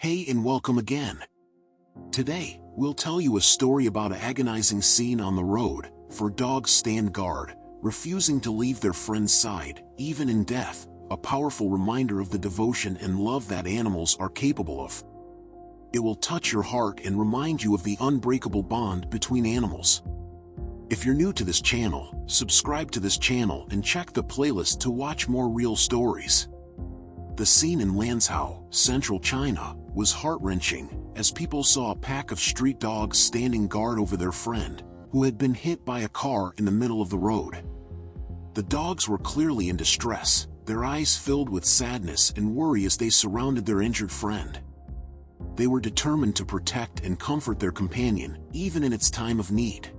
Hey and welcome again. Today, we'll tell you a story about an agonizing scene on the road. For dogs stand guard, refusing to leave their friend's side, even in death, a powerful reminder of the devotion and love that animals are capable of. It will touch your heart and remind you of the unbreakable bond between animals. If you're new to this channel, subscribe to this channel and check the playlist to watch more real stories. The scene in Lanzhou, central China, was heart-wrenching, as people saw a pack of street dogs standing guard over their friend, who had been hit by a car in the middle of the road. The dogs were clearly in distress, their eyes filled with sadness and worry as they surrounded their injured friend. They were determined to protect and comfort their companion, even in its time of need.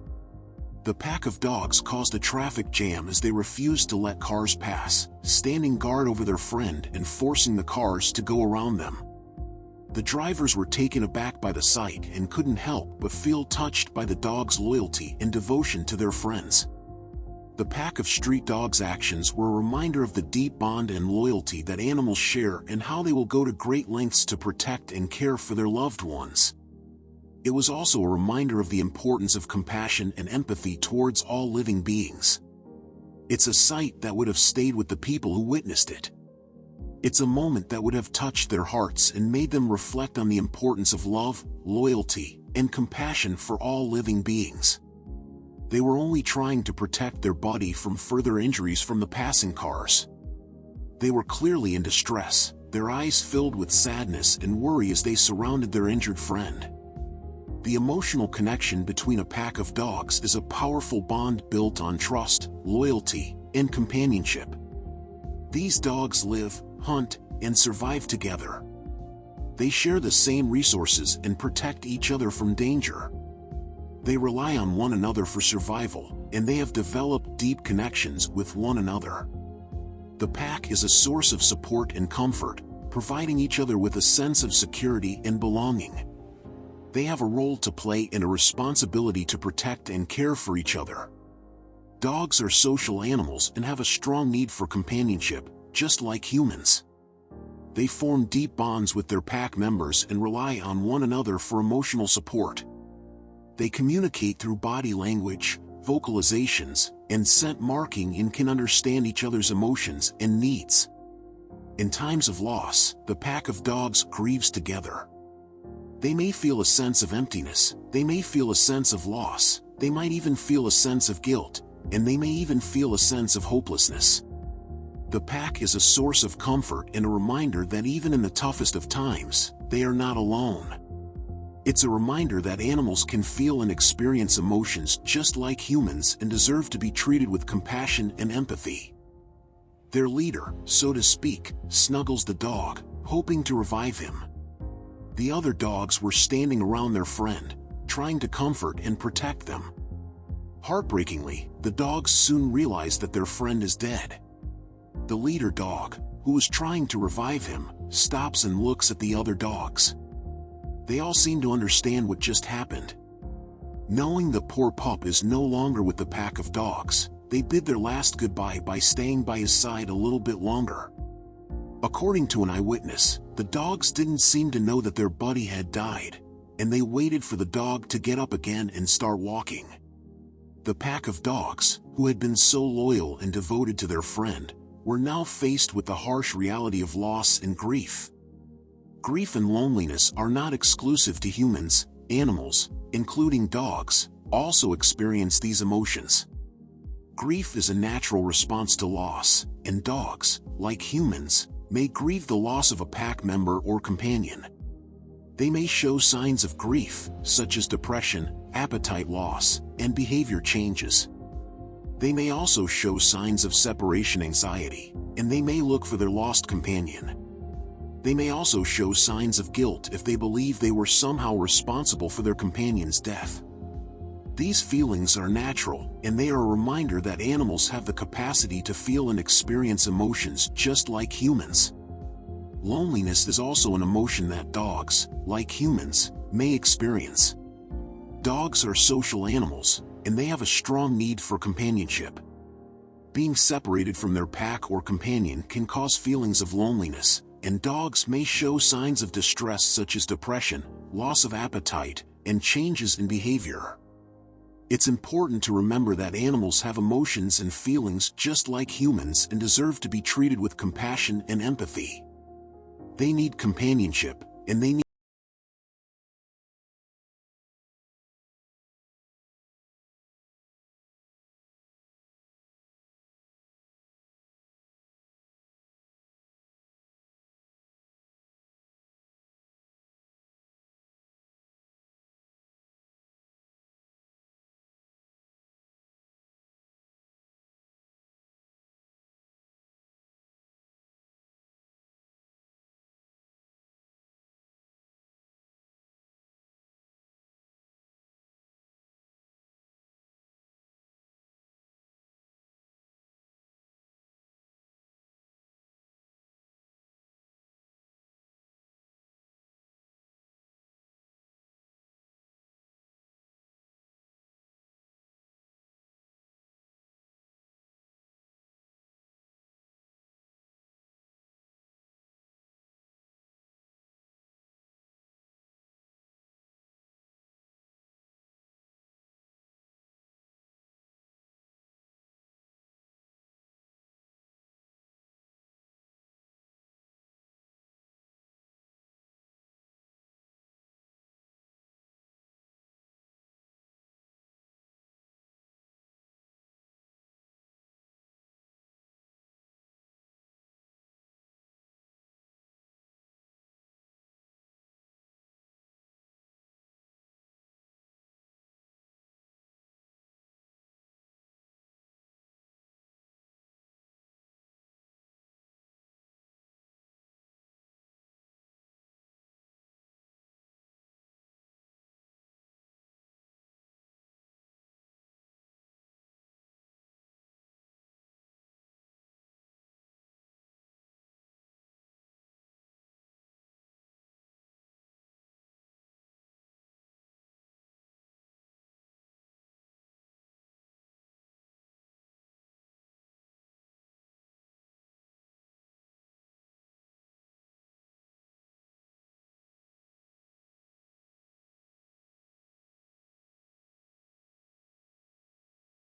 The pack of dogs caused a traffic jam as they refused to let cars pass, standing guard over their friend and forcing the cars to go around them. The drivers were taken aback by the sight and couldn't help but feel touched by the dogs' loyalty and devotion to their friends. The pack of street dogs' actions were a reminder of the deep bond and loyalty that animals share and how they will go to great lengths to protect and care for their loved ones. It was also a reminder of the importance of compassion and empathy towards all living beings. It's a sight that would have stayed with the people who witnessed it. It's a moment that would have touched their hearts and made them reflect on the importance of love, loyalty, and compassion for all living beings. They were only trying to protect their buddy from further injuries from the passing cars. They were clearly in distress, their eyes filled with sadness and worry as they surrounded their injured friend. The emotional connection between a pack of dogs is a powerful bond built on trust, loyalty, and companionship. These dogs live, hunt, and survive together. They share the same resources and protect each other from danger. They rely on one another for survival, and they have developed deep connections with one another. The pack is a source of support and comfort, providing each other with a sense of security and belonging. They have a role to play and a responsibility to protect and care for each other. Dogs are social animals and have a strong need for companionship, just like humans. They form deep bonds with their pack members and rely on one another for emotional support. They communicate through body language, vocalizations, and scent marking and can understand each other's emotions and needs. In times of loss, the pack of dogs grieves together. They may feel a sense of emptiness, they may feel a sense of loss, they might even feel a sense of guilt, and they may even feel a sense of hopelessness. The pack is a source of comfort and a reminder that even in the toughest of times, they are not alone. It's a reminder that animals can feel and experience emotions just like humans and deserve to be treated with compassion and empathy. Their leader, so to speak, snuggles the dog, hoping to revive him. The other dogs were standing around their friend, trying to comfort and protect them. Heartbreakingly, the dogs soon realize that their friend is dead. The leader dog, who was trying to revive him, stops and looks at the other dogs. They all seem to understand what just happened. Knowing the poor pup is no longer with the pack of dogs, they bid their last goodbye by staying by his side a little bit longer. According to an eyewitness, the dogs didn't seem to know that their buddy had died, and they waited for the dog to get up again and start walking. The pack of dogs, who had been so loyal and devoted to their friend, were now faced with the harsh reality of loss and grief. Grief and loneliness are not exclusive to humans. Animals, including dogs, also experience these emotions. Grief is a natural response to loss, and dogs, like humans, may grieve the loss of a pack member or companion. They may show signs of grief, such as depression, appetite loss, and behavior changes. They may also show signs of separation anxiety, and they may look for their lost companion. They may also show signs of guilt if they believe they were somehow responsible for their companion's death. These feelings are natural, and they are a reminder that animals have the capacity to feel and experience emotions just like humans. Loneliness is also an emotion that dogs, like humans, may experience. Dogs are social animals, and they have a strong need for companionship. Being separated from their pack or companion can cause feelings of loneliness, and dogs may show signs of distress such as depression, loss of appetite, and changes in behavior. It's important to remember that animals have emotions and feelings just like humans and deserve to be treated with compassion and empathy. They need companionship, and they need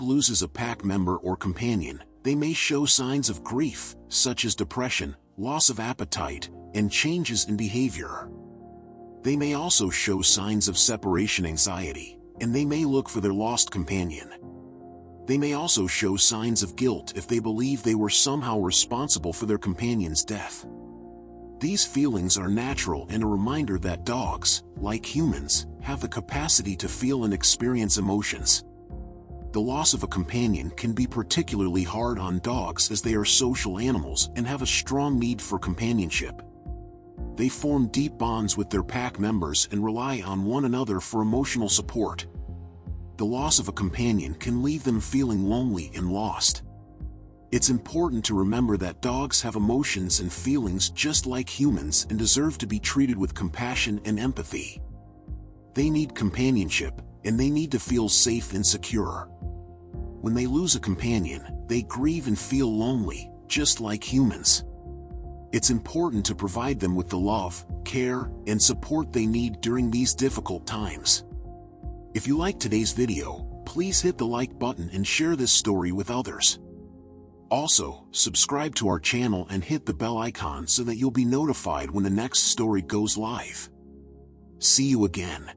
loses a pack member or companion, they may show signs of grief, such as depression, loss of appetite, and changes in behavior. They may also show signs of separation anxiety, and they may look for their lost companion. They may also show signs of guilt if they believe they were somehow responsible for their companion's death. These feelings are natural and a reminder that dogs, like humans, have the capacity to feel and experience emotions. The loss of a companion can be particularly hard on dogs as they are social animals and have a strong need for companionship. They form deep bonds with their pack members and rely on one another for emotional support. The loss of a companion can leave them feeling lonely and lost. It's important to remember that dogs have emotions and feelings just like humans and deserve to be treated with compassion and empathy. They need companionship, and they need to feel safe and secure. When they lose a companion, they grieve and feel lonely, just like humans. It's important to provide them with the love, care, and support they need during these difficult times. If you liked today's video, please hit the like button and share this story with others. Also, subscribe to our channel and hit the bell icon so that you'll be notified when the next story goes live. See you again.